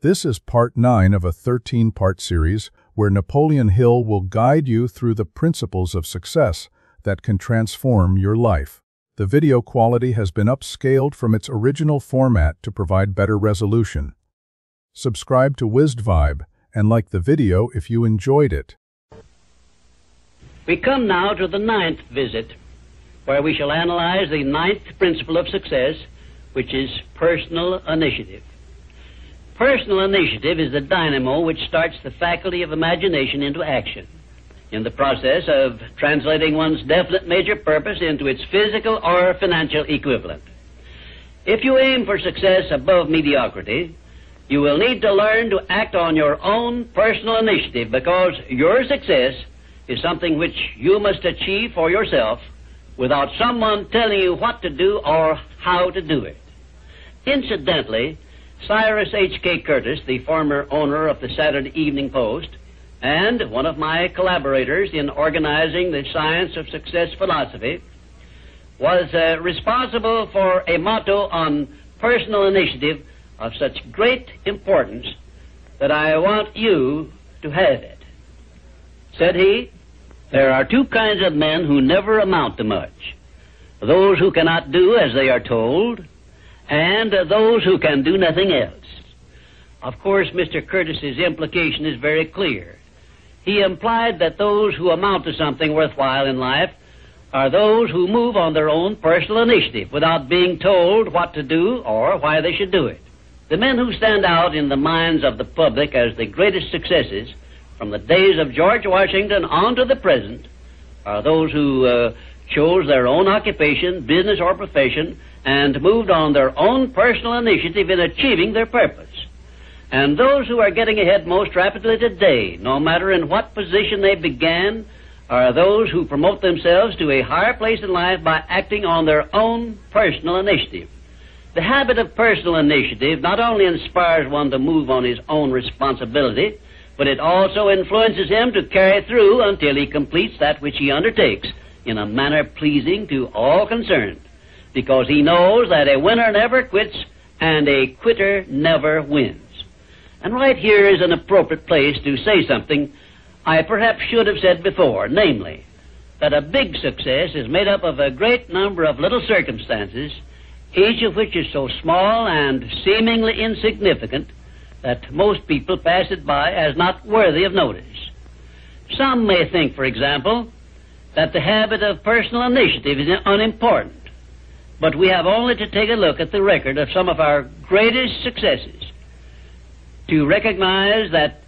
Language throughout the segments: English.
This is part 9 of a 13-part series where Napoleon Hill will guide you through the principles of success that can transform your life. The video quality has been upscaled from its original format to provide better resolution. Subscribe to WizardVibe and like the video if you enjoyed it. We come now to the 9th visit, where we shall analyze the 9th principle of success, which is personal initiative. Personal initiative is the dynamo which starts the faculty of imagination into action, in the process of translating one's definite major purpose into its physical or financial equivalent. If you aim for success above mediocrity, you will need to learn to act on your own personal initiative, because your success is something which you must achieve for yourself without someone telling you what to do or how to do it. Incidentally, Cyrus H.K. Curtis, the former owner of the Saturday Evening Post and one of my collaborators in organizing the Science of Success philosophy, was responsible for a motto on personal initiative of such great importance that I want you to have it. Said he, "There are two kinds of men who never amount to much: those who cannot do as they are told, and those who can do nothing else." Of course, Mr. Curtis's implication is very clear. He implied that those who amount to something worthwhile in life are those who move on their own personal initiative without being told what to do or why they should do it. The men who stand out in the minds of the public as the greatest successes from the days of George Washington on to the present are those who chose their own occupation, business, or profession, and moved on their own personal initiative in achieving their purpose. And those who are getting ahead most rapidly today, no matter in what position they began, are those who promote themselves to a higher place in life by acting on their own personal initiative. The habit of personal initiative not only inspires one to move on his own responsibility, but it also influences him to carry through until he completes that which he undertakes in a manner pleasing to all concerned, because he knows that a winner never quits and a quitter never wins. And right here is an appropriate place to say something I perhaps should have said before, namely, that a big success is made up of a great number of little circumstances, each of which is so small and seemingly insignificant that most people pass it by as not worthy of notice. Some may think, for example, that the habit of personal initiative is unimportant, but we have only to take a look at the record of some of our greatest successes to recognize that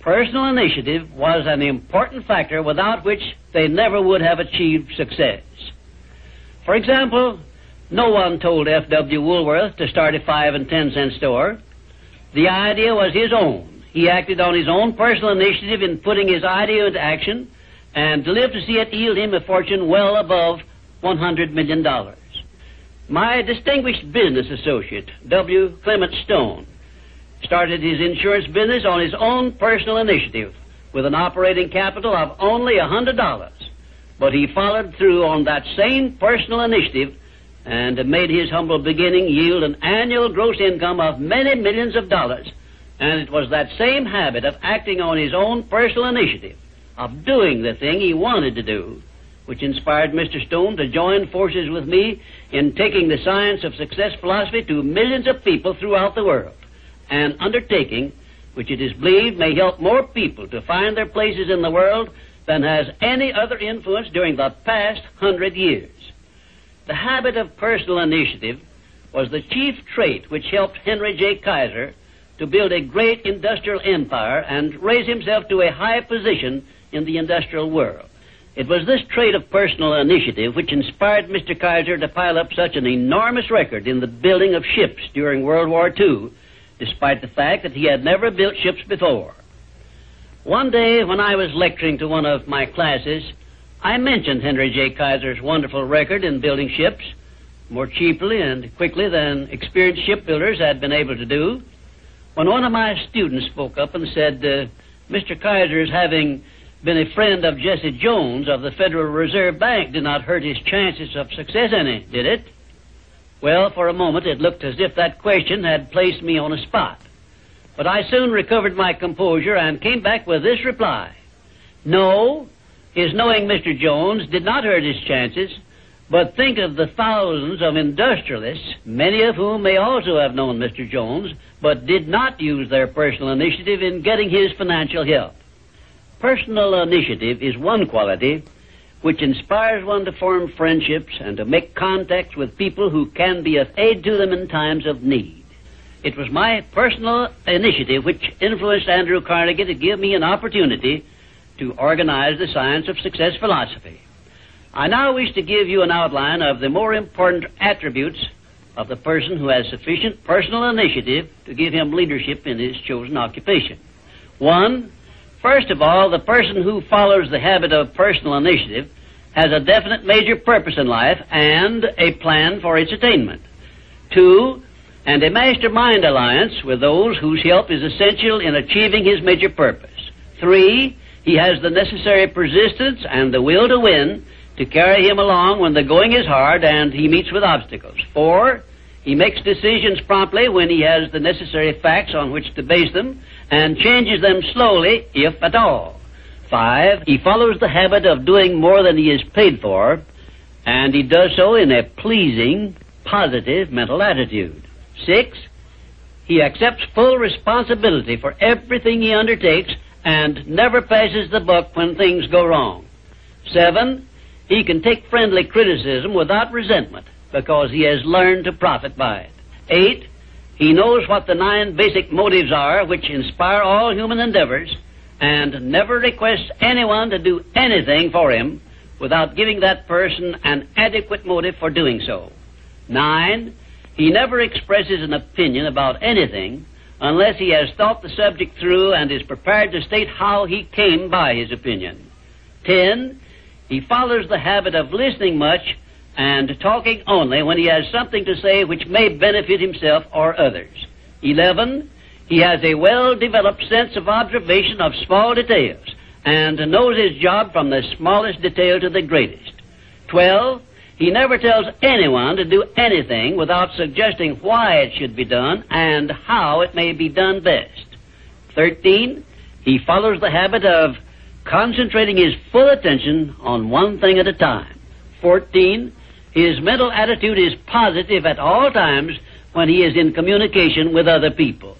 personal initiative was an important factor without which they never would have achieved success. For example, no one told F.W. Woolworth to start a 5 and 10 cent store. The idea was his own. He acted on his own personal initiative in putting his idea into action, and lived to see it yield him a fortune well above $100 million. My distinguished business associate, W. Clement Stone, started his insurance business on his own personal initiative with an operating capital of only $100. But he followed through on that same personal initiative and made his humble beginning yield an annual gross income of many millions of dollars. And it was that same habit of acting on his own personal initiative, of doing the thing he wanted to do, which inspired Mr. Stone to join forces with me in taking the Science of Success philosophy to millions of people throughout the world, an undertaking which it is believed may help more people to find their places in the world than has any other influence during the past 100 years. The habit of personal initiative was the chief trait which helped Henry J. Kaiser to build a great industrial empire and raise himself to a high position in the industrial world. It was this trait of personal initiative which inspired Mr. Kaiser to pile up such an enormous record in the building of ships during World War II, despite the fact that he had never built ships before. One day when I was lecturing to one of my classes, I mentioned Henry J. Kaiser's wonderful record in building ships more cheaply and quickly than experienced shipbuilders had been able to do, when one of my students spoke up and said, "Mr. Kaiser's having been a friend of Jesse Jones of the Federal Reserve Bank did not hurt his chances of success any, did it?" Well, for a moment it looked as if that question had placed me on a spot. But I soon recovered my composure and came back with this reply. No, his knowing Mr. Jones did not hurt his chances, but think of the thousands of industrialists, many of whom may also have known Mr. Jones, but did not use their personal initiative in getting his financial help. Personal initiative is one quality which inspires one to form friendships and to make contacts with people who can be of aid to them in times of need. It was my personal initiative which influenced Andrew Carnegie to give me an opportunity to organize the Science of Success philosophy. I now wish to give you an outline of the more important attributes of the person who has sufficient personal initiative to give him leadership in his chosen occupation. 1, first of all, the person who follows the habit of personal initiative has a definite major purpose in life and a plan for its attainment. 2, and a mastermind alliance with those whose help is essential in achieving his major purpose. 3, he has the necessary persistence and the will to win to carry him along when the going is hard and he meets with obstacles. 4, he makes decisions promptly when he has the necessary facts on which to base them and changes them slowly, if at all. 5, he follows the habit of doing more than he is paid for, and he does so in a pleasing, positive mental attitude. 6, he accepts full responsibility for everything he undertakes and never passes the buck when things go wrong. 7, he can take friendly criticism without resentment because he has learned to profit by it. 8, he knows what the 9 basic motives are which inspire all human endeavors and never requests anyone to do anything for him without giving that person an adequate motive for doing so. 9, he never expresses an opinion about anything unless he has thought the subject through and is prepared to state how he came by his opinion. 10, he follows the habit of listening much and talking only when he has something to say which may benefit himself or others. 11, he has a well-developed sense of observation of small details and knows his job from the smallest detail to the greatest. 12, he never tells anyone to do anything without suggesting why it should be done and how it may be done best. 13, he follows the habit of concentrating his full attention on one thing at a time. 14, his mental attitude is positive at all times when he is in communication with other people.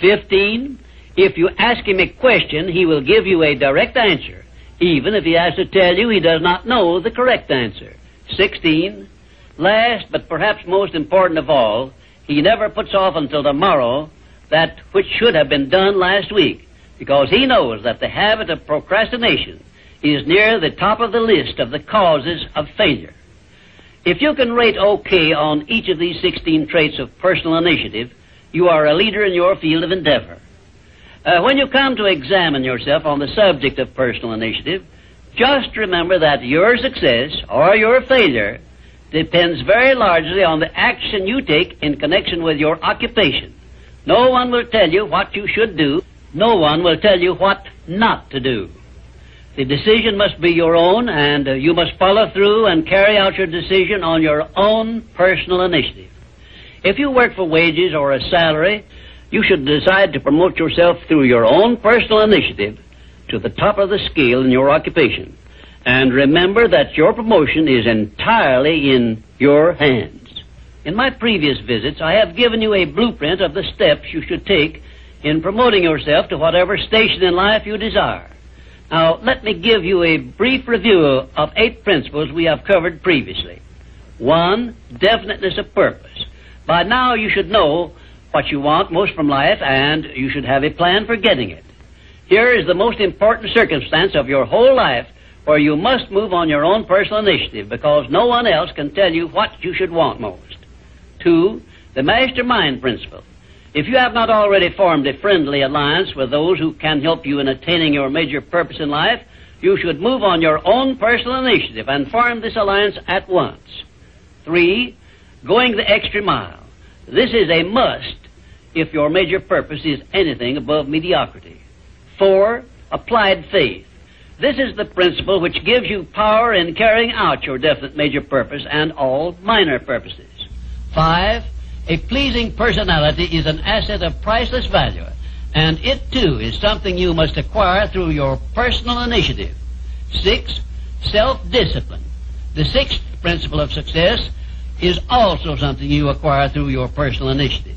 15, if you ask him a question, he will give you a direct answer, even if he has to tell you he does not know the correct answer. 16, last but perhaps most important of all, he never puts off until tomorrow that which should have been done last week, because he knows that the habit of procrastination is near the top of the list of the causes of failure. If you can rate OK on each of these 16 traits of personal initiative, you are a leader in your field of endeavor. When you come to examine yourself on the subject of personal initiative, just remember that your success or your failure depends very largely on the action you take in connection with your occupation. No one will tell you what you should do. No one will tell you what not to do. The decision must be your own, and you must follow through and carry out your decision on your own personal initiative. If you work for wages or a salary, you should decide to promote yourself through your own personal initiative to the top of the scale in your occupation. And remember that your promotion is entirely in your hands. In my previous visits, I have given you a blueprint of the steps you should take in promoting yourself to whatever station in life you desire. Now, let me give you a brief review of 8 principles we have covered previously. 1, definiteness of purpose. By now you should know what you want most from life, and you should have a plan for getting it. Here is the most important circumstance of your whole life where you must move on your own personal initiative because no one else can tell you what you should want most. 2, the mastermind principle. If you have not already formed a friendly alliance with those who can help you in attaining your major purpose in life, you should move on your own personal initiative and form this alliance at once. 3, going the extra mile. This is a must if your major purpose is anything above mediocrity. 4, applied faith. This is the principle which gives you power in carrying out your definite major purpose and all minor purposes. 5, a pleasing personality is an asset of priceless value, And it, too, is something you must acquire through your personal initiative. 6, self-discipline. The 6th principle of success is also something you acquire through your personal initiative.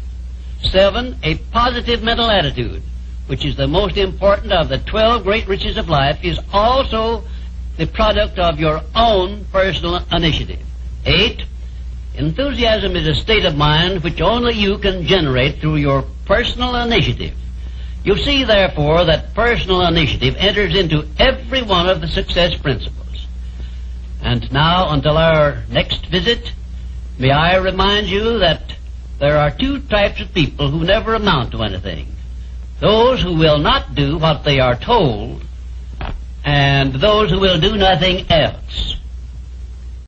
7, a positive mental attitude, which is the most important of the 12 great riches of life, is also the product of your own personal initiative. 8, enthusiasm is a state of mind which only you can generate through your personal initiative. You see, therefore, that personal initiative enters into every one of the success principles. And now, until our next visit, may I remind you that there are 2 types of people who never amount to anything. Those who will not do what they are told, and those who will do nothing else.